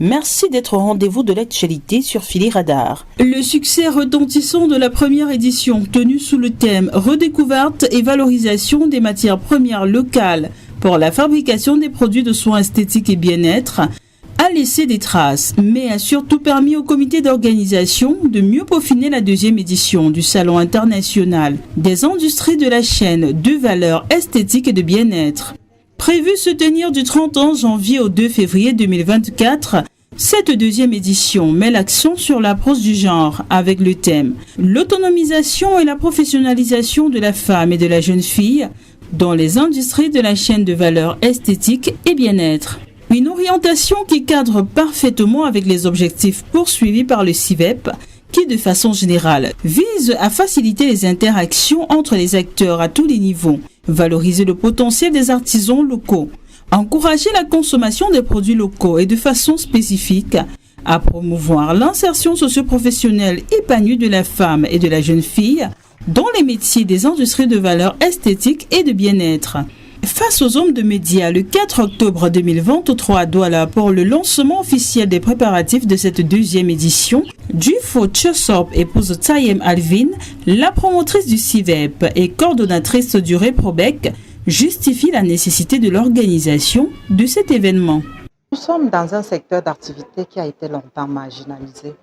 Merci d'être au rendez-vous de l'actualité sur Philly Radar. Le succès retentissant de la première édition, tenue sous le thème « Redécouverte et valorisation des matières premières locales pour la fabrication des produits de soins esthétiques et bien-être », a laissé des traces, mais a surtout permis au comité d'organisation de mieux peaufiner la deuxième édition du Salon international des industries de la chaîne de valeur esthétique et de bien-être. Prévu se tenir du 31 janvier au 2 février 2024, cette deuxième édition met l'accent sur l'approche du genre avec le thème « L'autonomisation et la professionnalisation de la femme et de la jeune fille dans les industries de la chaîne de valeur esthétique et bien-être ». Une orientation qui cadre parfaitement avec les objectifs poursuivis par le CIVEP, qui, de façon générale, vise à faciliter les interactions entre les acteurs à tous les niveaux, valoriser le potentiel des artisans locaux, encourager la consommation des produits locaux et de façon spécifique, à promouvoir l'insertion socio-professionnelle épanouie de la femme et de la jeune fille dans les métiers des industries de valeur esthétique et de bien-être. Face aux hommes de médias, le 4 octobre 2023 à Douala pour le lancement officiel des préparatifs de cette deuxième édition, Dufo Chesop, épouse Tayem Alvin, la promotrice du CIVEP et coordonnatrice du Reprobec, justifie la nécessité de l'organisation de cet événement. Nous sommes dans un secteur d'activité qui a été longtemps marginalisé.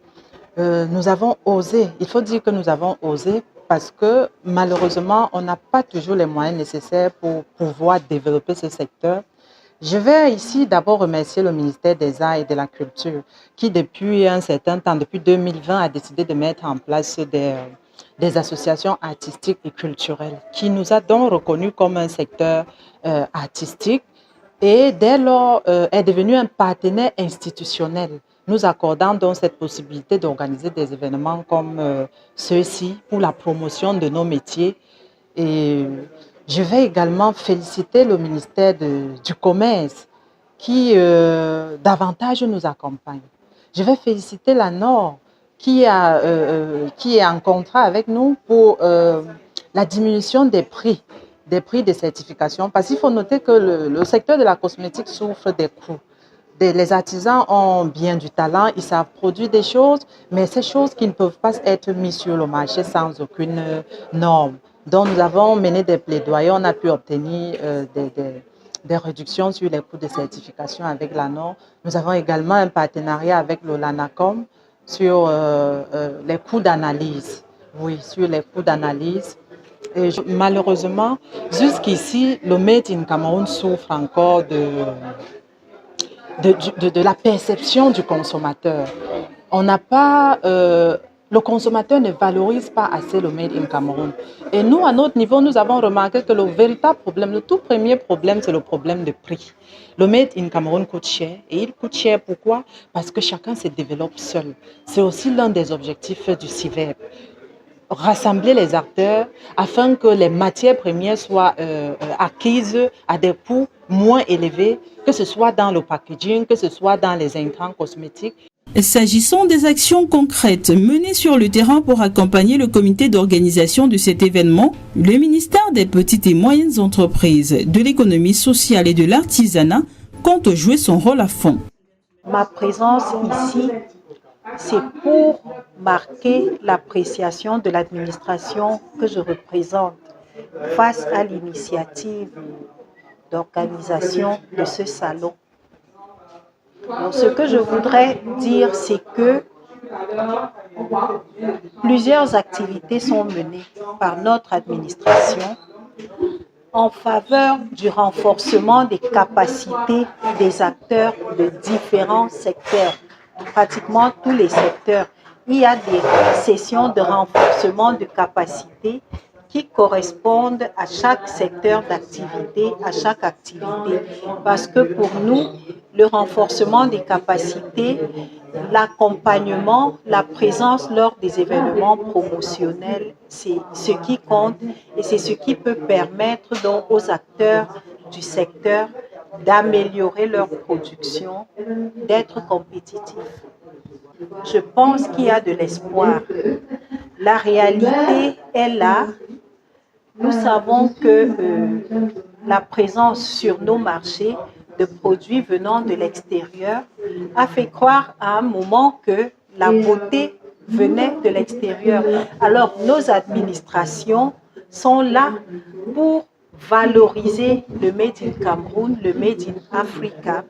Nous avons osé, il faut dire que nous avons osé parce que malheureusement, on n'a pas toujours les moyens nécessaires pour pouvoir développer ce secteur. Je vais ici d'abord remercier le ministère des Arts et de la Culture qui depuis un certain temps, depuis 2020, a décidé de mettre en place des associations artistiques et culturelles qui nous a donc reconnus comme un secteur artistique et dès lors est devenu un partenaire institutionnel, nous accordant donc cette possibilité d'organiser des événements comme ceux-ci pour la promotion de nos métiers. Et je vais également féliciter le ministère du Commerce qui davantage nous accompagne. Je vais féliciter la Nord qui est en contrat avec nous pour la diminution des prix de certification. Parce qu'il faut noter que le secteur de la cosmétique souffre des coûts. Les artisans ont bien du talent, ils savent produire des choses, mais ces choses qui ne peuvent pas être mises sur le marché sans aucune norme. Donc nous avons mené des plaidoyers, on a pu obtenir des réductions sur les coûts de certification avec la norme. Nous avons également un partenariat avec le LANACOM sur les coûts d'analyse. Oui, sur les coûts d'analyse. Et malheureusement, jusqu'ici, le Made in Cameroun souffre encore de la perception du consommateur. On n'a pas, le consommateur ne valorise pas assez le Made in Cameroun. Et nous, à notre niveau, nous avons remarqué que le véritable problème, le tout premier problème, c'est le problème de prix. Le Made in Cameroun coûte cher. Et il coûte cher pourquoi? Parce que chacun se développe seul. C'est aussi l'un des objectifs du CIVEP. Rassembler les acteurs afin que les matières premières soient acquises à des coûts moins élevés, que ce soit dans le packaging, que ce soit dans les intrants cosmétiques. S'agissant des actions concrètes menées sur le terrain pour accompagner le comité d'organisation de cet événement, le ministère des Petites et Moyennes Entreprises, de l'économie sociale et de l'artisanat compte jouer son rôle à fond. Ma présence ici, c'est pour marquer l'appréciation de l'administration que je représente face à l'initiative d'organisation de ce salon. Donc, ce que je voudrais dire, c'est que plusieurs activités sont menées par notre administration en faveur du renforcement des capacités des acteurs de différents secteurs, pratiquement tous les secteurs. Il y a des sessions de renforcement de capacités qui correspondent à chaque secteur d'activité, à chaque activité. Parce que pour nous, le renforcement des capacités, l'accompagnement, la présence lors des événements promotionnels, c'est ce qui compte et c'est ce qui peut permettre donc aux acteurs du secteur d'améliorer leur production, d'être compétitifs. Je pense qu'il y a de l'espoir. La réalité est là. Nous savons que la présence sur nos marchés de produits venant de l'extérieur a fait croire à un moment que la beauté venait de l'extérieur. Alors nos administrations sont là pour valoriser le Made in Cameroun, le Made in Africa.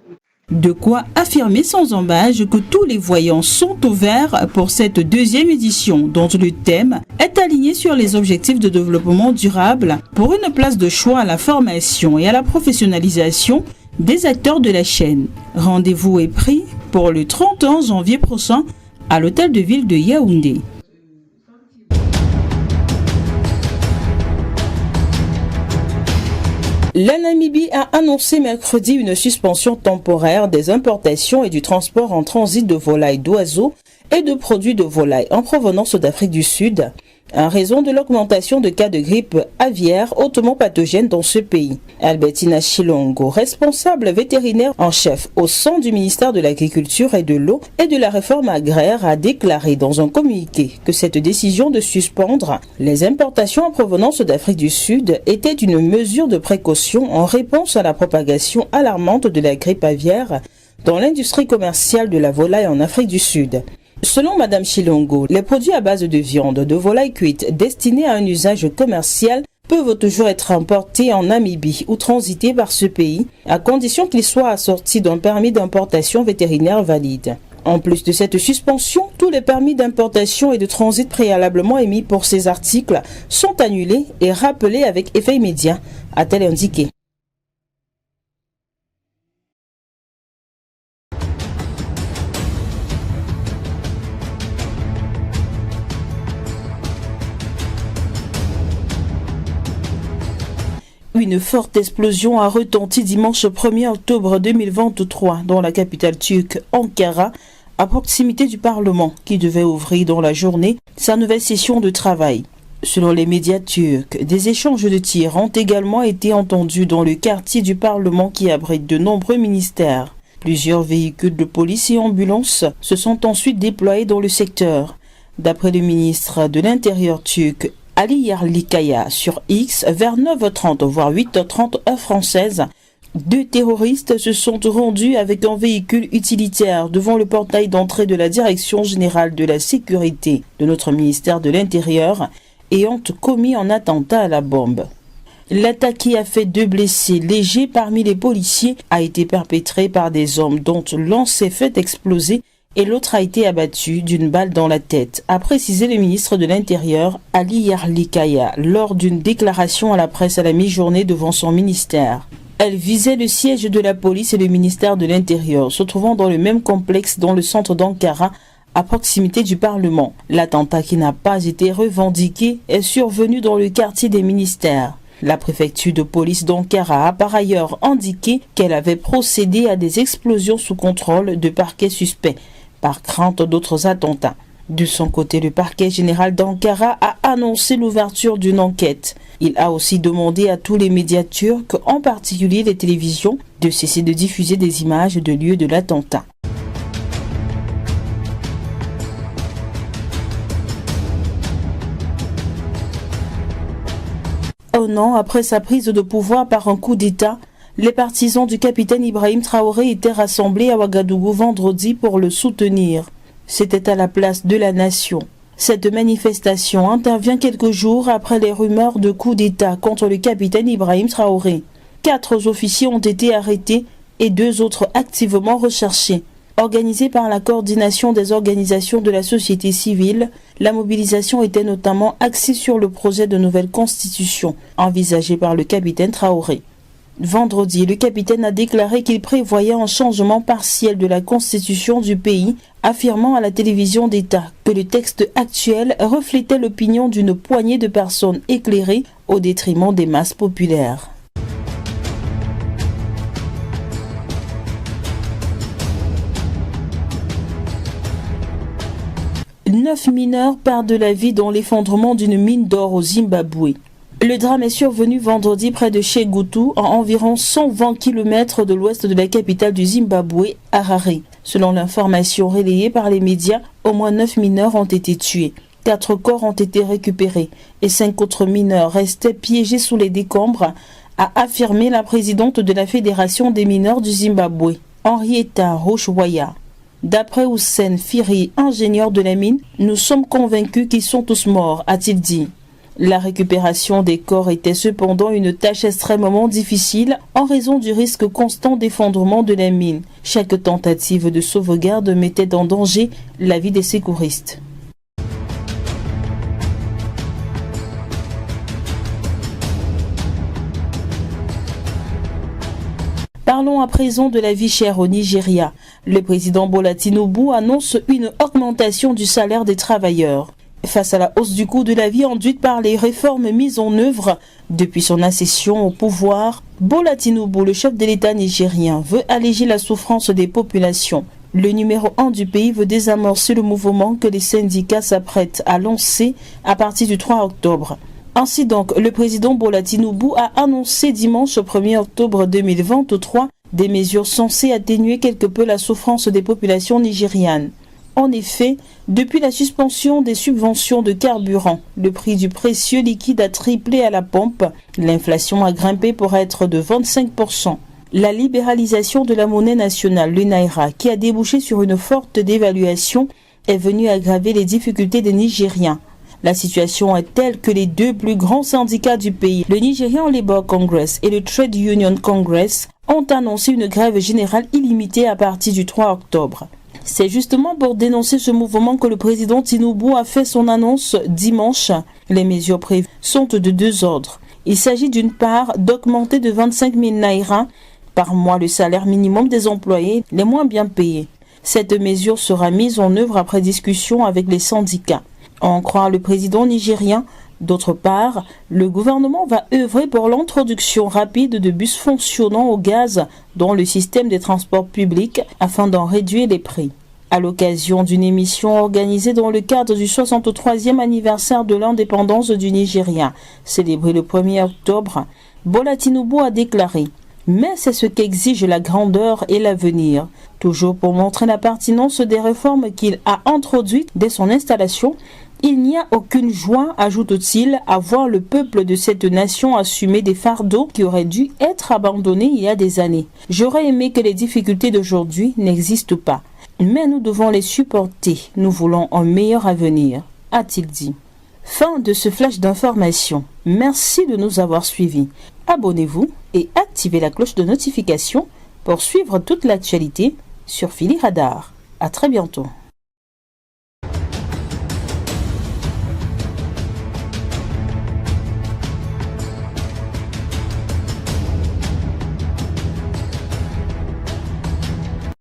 De quoi affirmer sans embâche que tous les voyants sont ouverts pour cette deuxième édition dont le thème est aligné sur les objectifs de développement durable pour une place de choix à la formation et à la professionnalisation des acteurs de la chaîne. Rendez-vous est pris pour le 31 janvier prochain à l'hôtel de ville de Yaoundé. La Namibie a annoncé mercredi une suspension temporaire des importations et du transport en transit de volailles d'oiseaux et de produits de volailles en provenance d'Afrique du Sud, en raison de l'augmentation de cas de grippe aviaire hautement pathogène dans ce pays. Albertina Chilongo, responsable vétérinaire en chef au sein du ministère de l'Agriculture et de l'Eau et de la Réforme agraire, a déclaré dans un communiqué que cette décision de suspendre les importations en provenance d'Afrique du Sud était une mesure de précaution en réponse à la propagation alarmante de la grippe aviaire dans l'industrie commerciale de la volaille en Afrique du Sud. Selon Madame Chilongo, les produits à base de viande de volaille cuite destinés à un usage commercial peuvent toujours être importés en Namibie ou transités par ce pays, à condition qu'ils soient assortis d'un permis d'importation vétérinaire valide. En plus de cette suspension, tous les permis d'importation et de transit préalablement émis pour ces articles sont annulés et rappelés avec effet immédiat, a-t-elle indiqué. Une forte explosion a retenti dimanche 1er octobre 2023 dans la capitale turque, Ankara, à proximité du Parlement, qui devait ouvrir dans la journée sa nouvelle session de travail. Selon les médias turcs, des échanges de tirs ont également été entendus dans le quartier du Parlement qui abrite de nombreux ministères. Plusieurs véhicules de police et ambulances se sont ensuite déployés dans le secteur. D'après le ministre de l'Intérieur turc, Ali Yerlikaya, sur X, vers 9h30 voire 8h30 heure française, 2 terroristes se sont rendus avec un véhicule utilitaire devant le portail d'entrée de la Direction générale de la sécurité de notre ministère de l'Intérieur et ont commis un attentat à la bombe. L'attaque qui a fait 2 blessés légers parmi les policiers a été perpétrée par des hommes dont l'un s'est fait exploser et l'autre a été abattu d'une balle dans la tête, a précisé le ministre de l'Intérieur Ali Yerlikaya lors d'une déclaration à la presse à la mi-journée devant son ministère. Elle visait le siège de la police et le ministère de l'Intérieur, se trouvant dans le même complexe dans le centre d'Ankara, à proximité du Parlement. L'attentat qui n'a pas été revendiqué est survenu dans le quartier des ministères. La préfecture de police d'Ankara a par ailleurs indiqué qu'elle avait procédé à des explosions sous contrôle de parquets suspects, par crainte d'autres attentats. De son côté, le parquet général d'Ankara a annoncé l'ouverture d'une enquête. Il a aussi demandé à tous les médias turcs, en particulier les télévisions, de cesser de diffuser des images de lieux de l'attentat. Un an après sa prise de pouvoir par un coup d'État, les partisans du capitaine Ibrahim Traoré étaient rassemblés à Ouagadougou vendredi pour le soutenir. C'était à la place de la Nation. Cette manifestation intervient quelques jours après les rumeurs de coup d'État contre le capitaine Ibrahim Traoré. 4 officiers ont été arrêtés et 2 autres activement recherchés. Organisée par la coordination des organisations de la société civile, la mobilisation était notamment axée sur le projet de nouvelle constitution envisagé par le capitaine Traoré. Vendredi, le capitaine a déclaré qu'il prévoyait un changement partiel de la constitution du pays, affirmant à la télévision d'État que le texte actuel reflétait l'opinion d'une poignée de personnes éclairées au détriment des masses populaires. Neuf mineurs perdent la vie dans l'effondrement d'une mine d'or au Zimbabwe. Le drame est survenu vendredi près de Chegutu, à environ 120 km de l'ouest de la capitale du Zimbabwe, Harare. Selon l'information relayée par les médias, au moins 9 mineurs ont été tués. 4 corps ont été récupérés et 5 autres mineurs restaient piégés sous les décombres, a affirmé la présidente de la Fédération des mineurs du Zimbabwe. Henrietta Rochewaya. D'après Houssen Firi, ingénieur de la mine, nous sommes convaincus qu'ils sont tous morts, a-t-il dit. La récupération des corps était cependant une tâche extrêmement difficile en raison du risque constant d'effondrement de la mine. Chaque tentative de sauvegarde mettait en danger la vie des secouristes. Parlons à présent de la vie chère au Nigeria. Le président Bola Tinubu annonce une augmentation du salaire des travailleurs. Face à la hausse du coût de la vie induite par les réformes mises en œuvre depuis son accession au pouvoir, Bola Tinubu, le chef de l'État nigérien, veut alléger la souffrance des populations. Le numéro 1 du pays veut désamorcer le mouvement que les syndicats s'apprêtent à lancer à partir du 3 octobre. Ainsi donc, le président Bola Tinubu a annoncé dimanche 1er octobre 2023 des mesures censées atténuer quelque peu la souffrance des populations nigérianes. En effet, depuis la suspension des subventions de carburant, le prix du précieux liquide a triplé à la pompe. L'inflation a grimpé pour être de 25%. La libéralisation de la monnaie nationale, le Naira, qui a débouché sur une forte dévaluation, est venue aggraver les difficultés des Nigériens. La situation est telle que les deux plus grands syndicats du pays, le Nigerian Labour Congress et le Trade Union Congress, ont annoncé une grève générale illimitée à partir du 3 octobre. C'est justement pour dénoncer ce mouvement que le président Tinubu a fait son annonce dimanche. Les mesures prévues sont de deux ordres. Il s'agit d'une part d'augmenter de 25 000 naira par mois le salaire minimum des employés les moins bien payés. Cette mesure sera mise en œuvre après discussion avec les syndicats. En croire le président nigérien, d'autre part, le gouvernement va œuvrer pour l'introduction rapide de bus fonctionnant au gaz dans le système des transports publics afin d'en réduire les prix. À l'occasion d'une émission organisée dans le cadre du 63e anniversaire de l'indépendance du Nigeria, célébré le 1er octobre, Bola Tinubu a déclaré « Mais c'est ce qu'exige la grandeur et l'avenir », toujours pour montrer la pertinence des réformes qu'il a introduites dès son installation. Il n'y a aucune joie, ajoute-t-il, à voir le peuple de cette nation assumer des fardeaux qui auraient dû être abandonnés il y a des années. J'aurais aimé que les difficultés d'aujourd'hui n'existent pas. Mais nous devons les supporter. Nous voulons un meilleur avenir, a-t-il dit. Fin de ce flash d'information. Merci de nous avoir suivis. Abonnez-vous et activez la cloche de notification pour suivre toute l'actualité sur Fili Radar. À très bientôt.